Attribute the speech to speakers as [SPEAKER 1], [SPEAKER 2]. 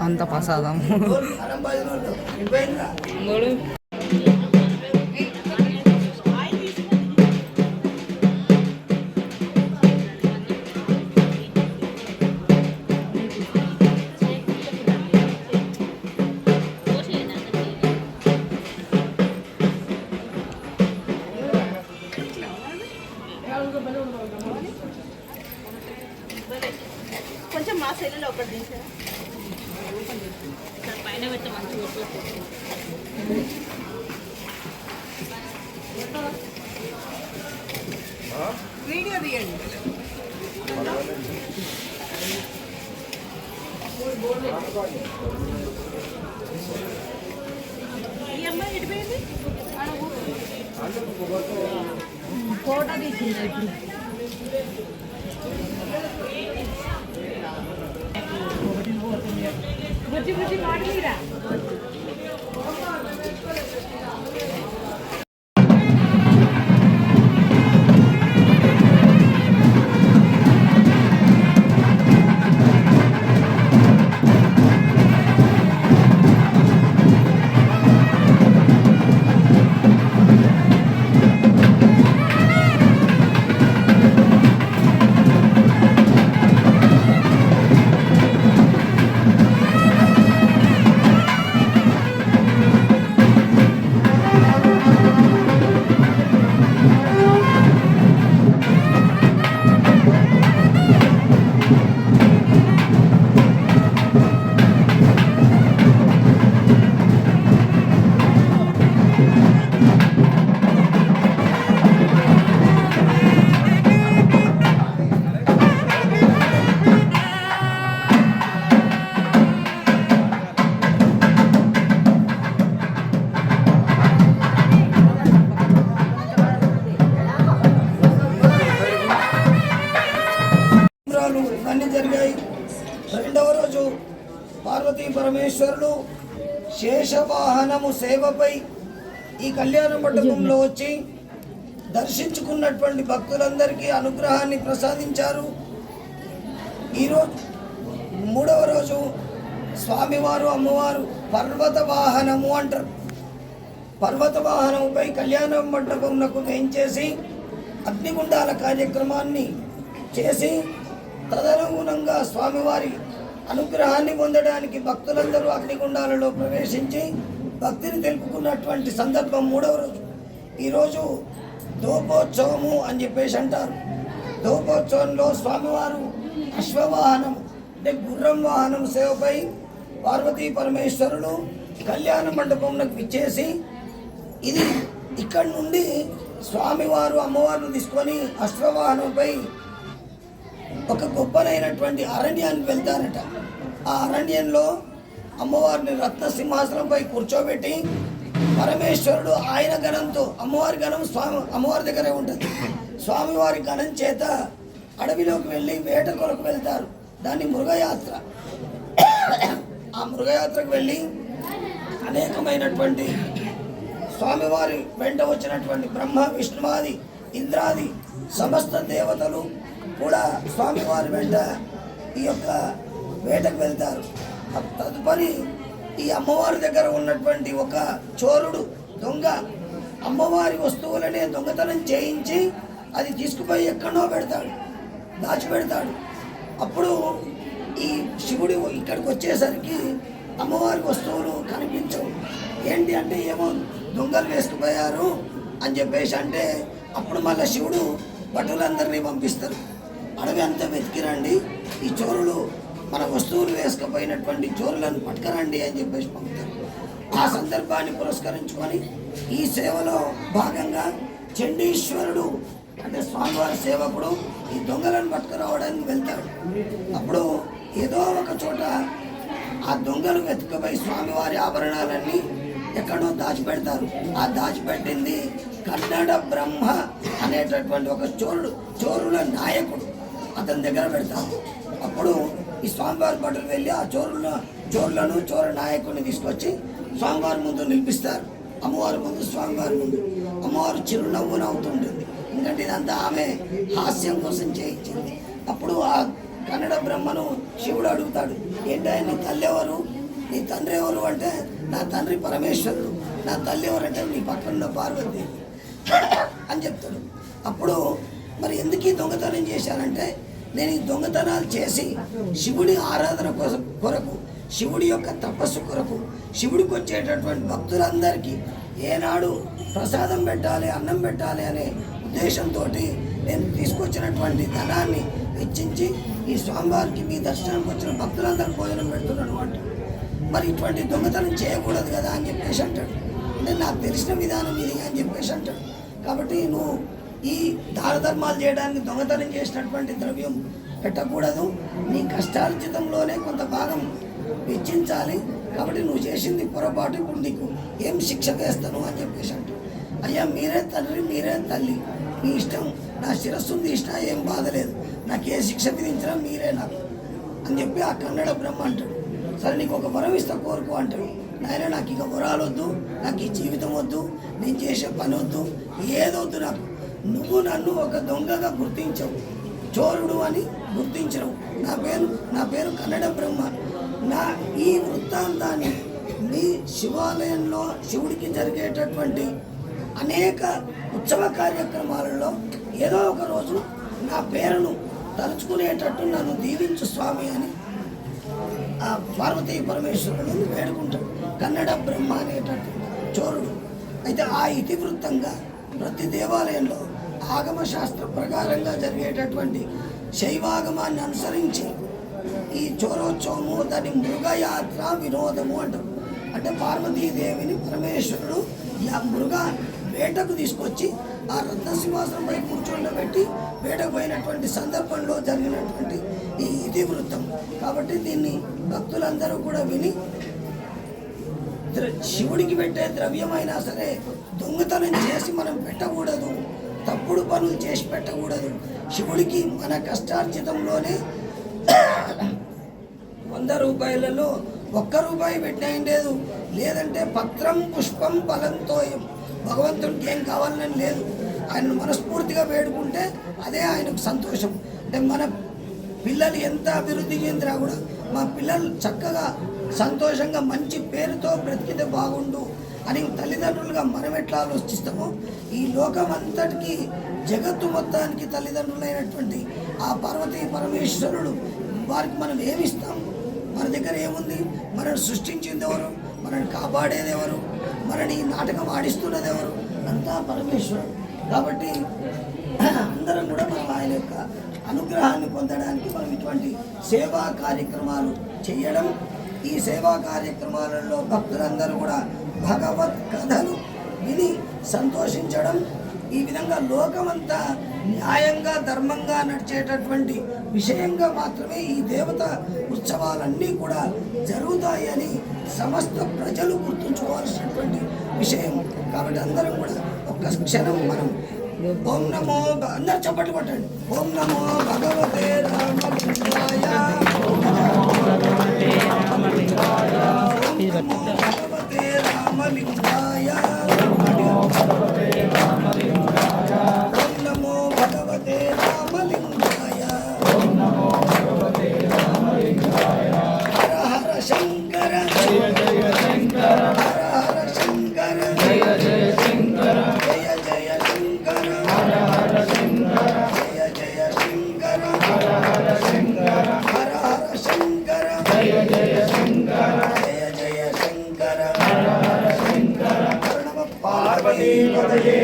[SPEAKER 1] అంత ప్రసాదం
[SPEAKER 2] కొంచెం మా సైడ్లో ఒకటి తీసారా పైన పెట్ట మంచి వీడియో తీయండి. ఈ అమ్మాయి ఎడిపోయింది ఫోటో తీసింది. బుజ్జి బుజ్జి మాట్లాడిరా
[SPEAKER 3] అన్నీ జరిగాయి. రెండవ రోజు పార్వతీ పరమేశ్వరులు శేషవాహనము సేవపై ఈ కళ్యాణ మండపంలో వచ్చి దర్శించుకున్నటువంటి భక్తులందరికీ అనుగ్రహాన్ని ప్రసాదించారు. ఈరోజు మూడవ రోజు స్వామివారు అమ్మవారు పర్వత వాహనము అంటారు. పర్వత వాహనముపై కళ్యాణ మండపంకు వేయించేసి అగ్నిగుండాల కార్యక్రమాన్ని చేసి తదనుగుణంగా స్వామివారి అనుగ్రహాన్ని పొందడానికి భక్తులందరూ అగ్నిగుండాలలో ప్రవేశించి భక్తిని తెలుపుకున్నటువంటి సందర్భం మూడవ రోజు. ఈరోజు దోపోత్సవము అని చెప్పేసి అంటారు. దోపోత్సవంలో స్వామివారు అశ్వవాహనం అంటే గుర్రం వాహనం సేవపై పార్వతీ పరమేశ్వరులు కళ్యాణ మండపంలోకి విచ్చేసి ఇది ఇక్కడ నుండి స్వామివారు అమ్మవారిని తీసుకొని అశ్వవాహనంపై ఒక గొప్పనైనటువంటి అరణ్యానికి వెళ్తారట. ఆ అరణ్యంలో అమ్మవారిని రత్న సింహాసనంపై కూర్చోబెట్టి పరమేశ్వరుడు ఆయన గణంతో, అమ్మవారి గణం అమ్మవారి దగ్గరే ఉంటుంది, స్వామివారి గణం చేత అడవిలోకి వెళ్ళి వేట కొరకు వెళ్తారు. దాన్ని మృగయాత్ర. ఆ మృగయాత్రకు వెళ్ళి అనేకమైనటువంటి స్వామివారి వెంట వచ్చినటువంటి బ్రహ్మ విష్ణువాది ఇంద్రాది సమస్త దేవతలు కూడా స్వామివారి వెంట ఈ యొక్క వేటకు వెళ్తారు. తదుపరి ఈ అమ్మవారి దగ్గర ఉన్నటువంటి ఒక చోరుడు దొంగ అమ్మవారి వస్తువులనే దొంగతనం చేయించి అది తీసుకుపోయి ఎక్కడో పెడతాడు, దాచిపెడతాడు. అప్పుడు ఈ శివుడు ఇక్కడికి వచ్చేసరికి అమ్మవారి వస్తువులు కనిపించవు. ఏంటి అంటే ఏమో దొంగలు వేసుకుపోయారు అని చెప్పేసి అంటే అప్పుడు మళ్ళీ శివుడు భటులందరినీ పంపిస్తారు. అడవి అంతా వెతికిరండి, ఈ చోరులు మన వస్తువులు వేసుకుపోయినటువంటి చోరులను పట్టుకరండి అని చెప్పేసి పంపుతారు. ఆ సందర్భాన్ని పురస్కరించుకొని ఈ సేవలో భాగంగా చండీశ్వరుడు అంటే స్వామివారి సేవకుడు ఈ దొంగలను పట్టుకురావడానికి వెళ్తాడు. అప్పుడు ఏదో ఒక చోట ఆ దొంగలు వెతుకపోయి స్వామివారి ఆభరణాలన్నీ ఎక్కడో దాచిపెడతారు. ఆ దాచిపెట్టింది కన్నడ బ్రహ్మ అనేటటువంటి ఒక చోరుల నాయకుడు అతని దగ్గర పెడతారు. అప్పుడు ఈ స్వామివారి భటులు వెళ్ళి ఆ చోరులను చోర నాయకుడిని తీసుకొచ్చి స్వామివారి ముందు నిలిపిస్తారు. అమ్మవారి ముందు, స్వామివారి ముందు. అమ్మవారు చిరునవ్వు నవ్వుతుంటుంది, ఎందుకంటే ఇదంతా ఆమె హాస్యం కోసం చేయించింది. అప్పుడు ఆ కన్నడ బ్రహ్మను శివుడు అడుగుతాడు, ఏంటంటే నీ తల్లి ఎవరు, నీ తండ్రి ఎవరు అంటే నా తండ్రి పరమేశ్వరుడు, నా తల్లి ఎవరంటే నీ పక్కన పార్వతి అని చెప్తాడు. అప్పుడు మరి ఎందుకు ఈ దొంగతనం చేశానంటే, నేను ఈ దొంగతనాలు చేసి శివుడి ఆరాధన కొరకు, శివుడి యొక్క తపస్సు కొరకు, శివుడికి వచ్చేటటువంటి భక్తులందరికీ ఏనాడు ప్రసాదం పెట్టాలి, అన్నం పెట్టాలి అనే ఉద్దేశంతో నేను తీసుకొచ్చినటువంటి ధనాన్ని వెచ్చించి ఈ స్వామివారికి మీ దర్శనానికి వచ్చిన భక్తులందరూ భోజనం పెడుతున్నాను అంటాడు. మరి ఇటువంటి దొంగతనం చేయకూడదు కదా అని చెప్పేసి అంటాడు. అంటే నాకు తెలిసిన విధానం ఇది అని చెప్పేసి అంటాడు. కాబట్టి నువ్వు ఈ దాన ధర్మాలు చేయడానికి దొంగతనం చేసినటువంటి ద్రవ్యం పెట్టకూడదు, నీ కష్టార్జితంలోనే కొంత భాగం వెచ్చించాలి. కాబట్టి నువ్వు చేసింది పొరపాటు, ఇప్పుడు నీకు ఏం శిక్ష వేస్తాను అని చెప్పేసి అంటాడు. అయ్యా మీరే తండ్రి, మీరే తల్లి, మీ ఇష్టం, నా శిరస్సును తీసినా ఏం బాధలేదు, నాకు ఏ శిక్ష విధించినా మీరే నాకు అని చెప్పి ఆ కన్నడ బ్రహ్మ అంటాడు. సరే నీకు ఒక వరం ఇస్తా కోరుకో అంటాడు. నాయన నాకు ఇక వరాలు వద్దు, నాకు ఈ జీవితం వద్దు, నేను చేసే పని వద్దు, ఏదొద్దు నాకు. నువ్వు నన్ను ఒక దొంగగా గుర్తించవు, చోరుడు అని గుర్తించవు. నా పేరు కన్నడ బ్రహ్మ. నా ఈ వృత్తాంతాన్ని మీ శివాలయంలో శివుడికి జరిగేటటువంటి అనేక ఉత్సవ కార్యక్రమాలలో ఏదో ఒక రోజు నా పేరును తలుచుకునేటట్టు నన్ను దీవించు స్వామి అని ఆ పార్వతీ పరమేశ్వరుడు వేడుకుంటాడు. కన్నడ బ్రహ్మ అనేటట్టు చోరుడు. అయితే ఆ ఇతివృత్తంగా ప్రతి దేవాలయంలో ఆగమ శాస్త్ర ప్రకారంగా జరిగేటటువంటి శైవాగమాన్ని అనుసరించి ఈ చోరోత్సవము, దాని మృగయాత్ర వినోదము అంటారు. అంటే పార్వతీదేవిని పరమేశ్వరుడు మృగ వేటకు తీసుకొచ్చి ఆ రత్నసింహాసనంపై కూర్చోబెట్టి వేటకు పోయినటువంటి సందర్భంలో జరిగినటువంటి ఈ ఇతివృత్తం. కాబట్టి దీన్ని భక్తులందరూ కూడా విని శివుడికి పెట్టే ద్రవ్యమైనా సరే దొంగతనం చేసి మనం పెట్టకూడదు, తప్పుడు పనులు చేసి పెట్టకూడదు. శివుడికి మన కష్టార్జితంలోనే 100 రూపాయలలో 1 రూపాయి పెట్టిన లేదు, లేదంటే పత్రం పుష్పం ఫలంతోయం, భగవంతుడికి ఏం కావాలని లేదు. ఆయనను మనస్ఫూర్తిగా వేడుకుంటే అదే ఆయనకు సంతోషం. అంటే మన పిల్లలు ఎంత అభివృద్ధి చెందినా కూడా మా పిల్లలు చక్కగా సంతోషంగా మంచి పేరుతో బ్రతికితే బాగుండు అని తల్లిదండ్రులుగా మనం ఎట్లా ఆలోచిస్తామో, ఈ లోకమంతటికి జగత్తు మొత్తానికి తల్లిదండ్రులైనటువంటి ఆ పార్వతీ పరమేశ్వరుడు వారికి మనం ఏమిస్తాం? మన దగ్గర ఏముంది? మనల్ని సృష్టించింది ఎవరు? మనల్ని కాపాడేది ఎవరు? మనని నాటకం ఆడిస్తున్నది ఎవరు? అంతా పరమేశ్వరుడు. కాబట్టి అందరం కూడా మనం ఆయన యొక్క అనుగ్రహాన్ని పొందడానికి మనం ఇటువంటి సేవా కార్యక్రమాలు చేయడం, ఈ సేవా కార్యక్రమాలలో భక్తులందరూ కూడా భగవత్ కథలు విని సంతోషించడం, ఈ విధంగా లోకమంతా న్యాయంగా ధర్మంగా నడిచేటటువంటి విషయంగా మాత్రమే ఈ దేవత ఉత్సవాలన్నీ కూడా జరుగుతాయని సమస్త ప్రజలు గుర్తుంచుకోవాల్సినటువంటి విషయం. కాబట్టి అందరం కూడా ఒక్క క్షణం మనం ఓం నమో, అందరు చప్పట్లు కొట్టండి. ఓం నమో భగవతే రామలింగాయ, ఓం నమో భగవతే రామలింగాయ, ఓం నమో భగవతే రామలింగాయ, ఓం నమో భగవతే రామలింగాయ, ఓం నమో భగవతే రామలింగాయ. హర హర శంకర జయ జయ శంకర, హర హర శంకర జయ జయ శంకర, జయ జయ శంకర, హర హర శంకర, జయ జయ శంకర, హర హర శంకర, హర హర శంకర, జయ జయ శంకర, జయ జయ శంకర, హర హర శంకర. పార్వతీ పదయే